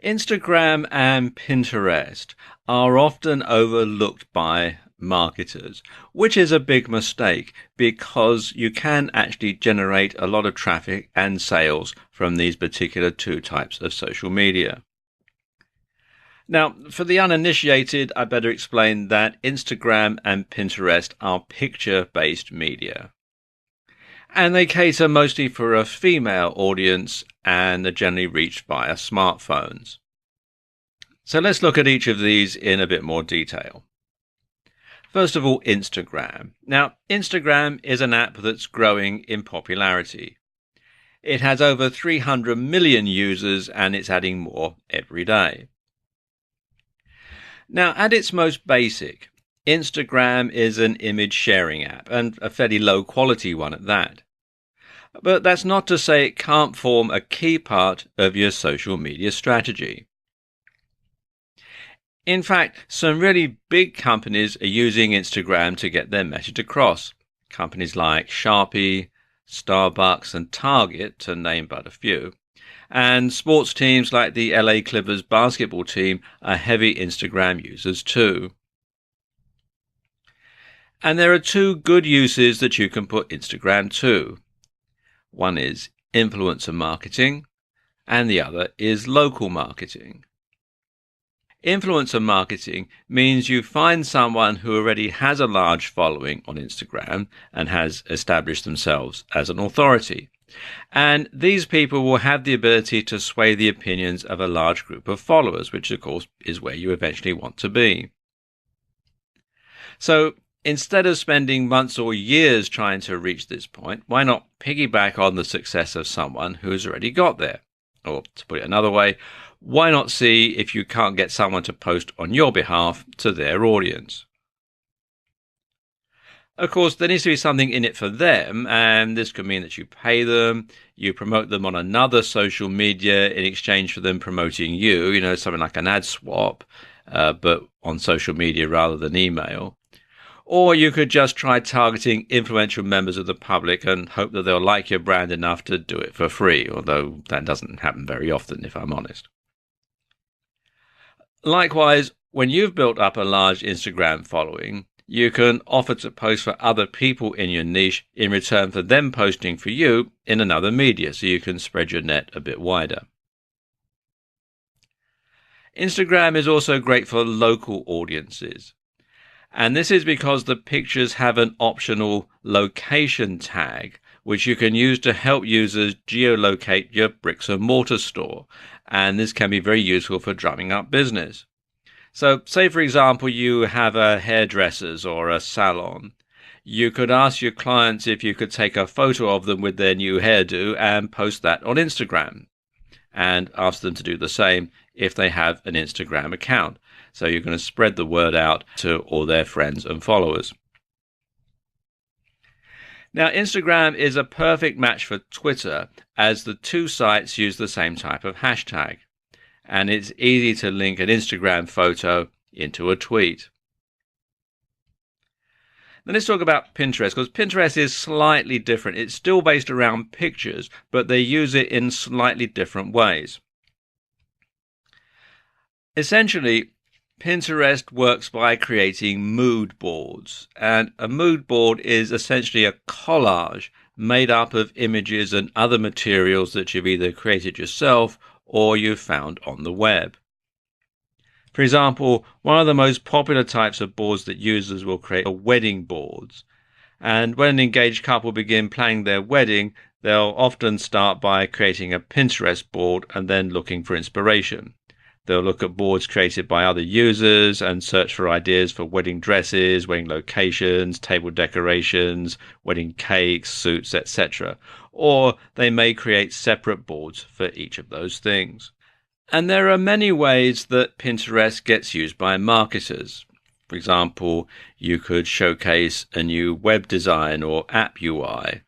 Instagram and Pinterest are often overlooked by marketers, which is a big mistake because you can actually generate a lot of traffic and sales from these particular two types of social media. Now, for the uninitiated, I better explain that Instagram and Pinterest are picture-based media. And they cater mostly for a female audience and are generally reached via smartphones. So let's look at each of these in a bit more detail. First of all, Instagram. Now, Instagram is an app that's growing in popularity. It has over 300 million users and it's adding more every day. Now, at its most basic, Instagram is an image sharing app, and a fairly low quality one at that. But that's not to say it can't form a key part of your social media strategy. In fact, some really big companies are using Instagram to get their message across. Companies like Sharpie, Starbucks and Target, to name but a few. And sports teams like the LA Clippers basketball team are heavy Instagram users too. And there are two good uses that you can put Instagram to. One is influencer marketing, and the other is local marketing. Influencer marketing means you find someone who already has a large following on Instagram and has established themselves as an authority. And these people will have the ability to sway the opinions of a large group of followers, which of course is where you eventually want to be. So instead of spending months or years trying to reach this point, why not piggyback on the success of someone who's already got there? Or to put it another way, why not see if you can't get someone to post on your behalf to their audience? Of course, there needs to be something in it for them, and this could mean that you pay them, you promote them on another social media in exchange for them promoting you, something like an ad swap, but on social media rather than email. Or you could just try targeting influential members of the public and hope that they'll like your brand enough to do it for free, although that doesn't happen very often, if I'm honest. Likewise, when you've built up a large Instagram following, you can offer to post for other people in your niche in return for them posting for you in another media, so you can spread your net a bit wider. Instagram is also great for local audiences. And this is because the pictures have an optional location tag, which you can use to help users geolocate your bricks and mortar store. And this can be very useful for drumming up business. So say, for example, you have a hairdresser's or a salon. You could ask your clients if you could take a photo of them with their new hairdo and post that on Instagram, and ask them to do the same if they have an Instagram account. So you're going to spread the word out to all their friends and followers. Now, Instagram is a perfect match for Twitter, as the two sites use the same type of hashtag. And it's easy to link an Instagram photo into a tweet. Now let's talk about Pinterest, because Pinterest is slightly different. It's still based around pictures, but they use it in slightly different ways. Essentially, Pinterest works by creating mood boards, and a mood board is essentially a collage made up of images and other materials that you've either created yourself or you've found on the web. For example, one of the most popular types of boards that users will create are wedding boards. And when an engaged couple begin planning their wedding, they'll often start by creating a Pinterest board and then looking for inspiration. They'll look at boards created by other users and search for ideas for wedding dresses, wedding locations, table decorations, wedding cakes, suits, etc. Or they may create separate boards for each of those things. And there are many ways that Pinterest gets used by marketers. For example, you could showcase a new web design or app UI.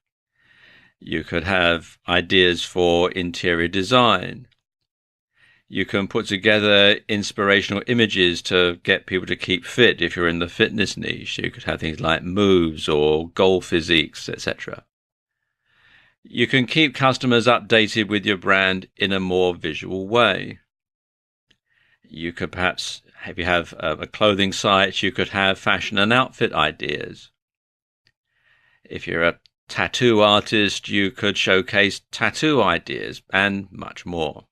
You could have ideas for interior design. You can put together inspirational images to get people to keep fit if you're in the fitness niche. You could have things like moves or goal physiques, etc. You can keep customers updated with your brand in a more visual way. You could perhaps, if you have a clothing site, you could have fashion and outfit ideas. If you're a tattoo artist, you could showcase tattoo ideas and much more.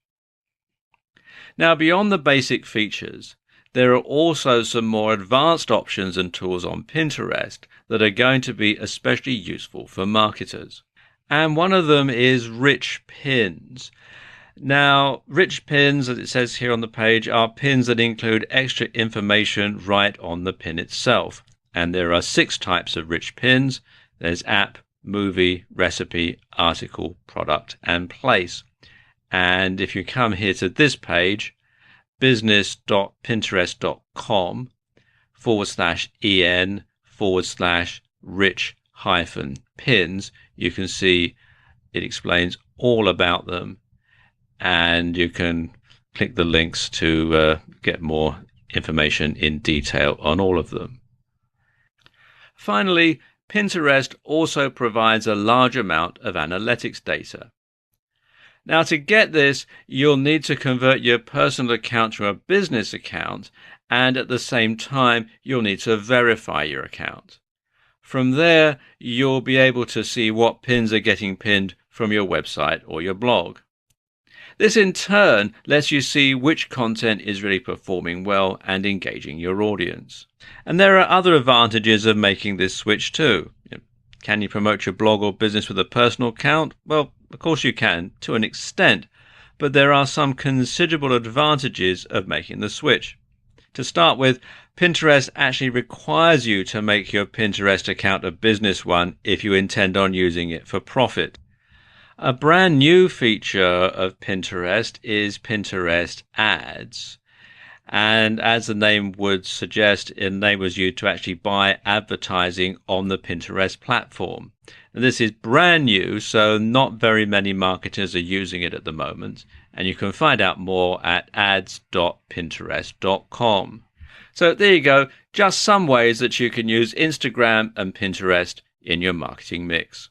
Now, beyond the basic features, there are also some more advanced options and tools on Pinterest that are going to be especially useful for marketers. And one of them is rich pins. Now, rich pins, as it says here on the page, are pins that include extra information right on the pin itself. And there are 6 types of rich pins. There's app, movie, recipe, article, product, and place. And if you come here to this page, business.pinterest.com/en/rich-pins, you can see it explains all about them, and you can click the links to get more information in detail on all of them. Finally, Pinterest also provides a large amount of analytics data. Now, to get this, you'll need to convert your personal account to a business account, and at the same time, you'll need to verify your account. From there, you'll be able to see what pins are getting pinned from your website or your blog. This in turn lets you see which content is really performing well and engaging your audience. And there are other advantages of making this switch too. Can you promote your blog or business with a personal account? Well, of course you can, to an extent, but there are some considerable advantages of making the switch. To start with, Pinterest actually requires you to make your Pinterest account a business one if you intend on using it for profit. A brand new feature of Pinterest is Pinterest Ads. And as the name would suggest, it enables you to actually buy advertising on the Pinterest platform. And this is brand new, so not very many marketers are using it at the moment. And you can find out more at ads.pinterest.com. So there you go, just some ways that you can use Instagram and Pinterest in your marketing mix.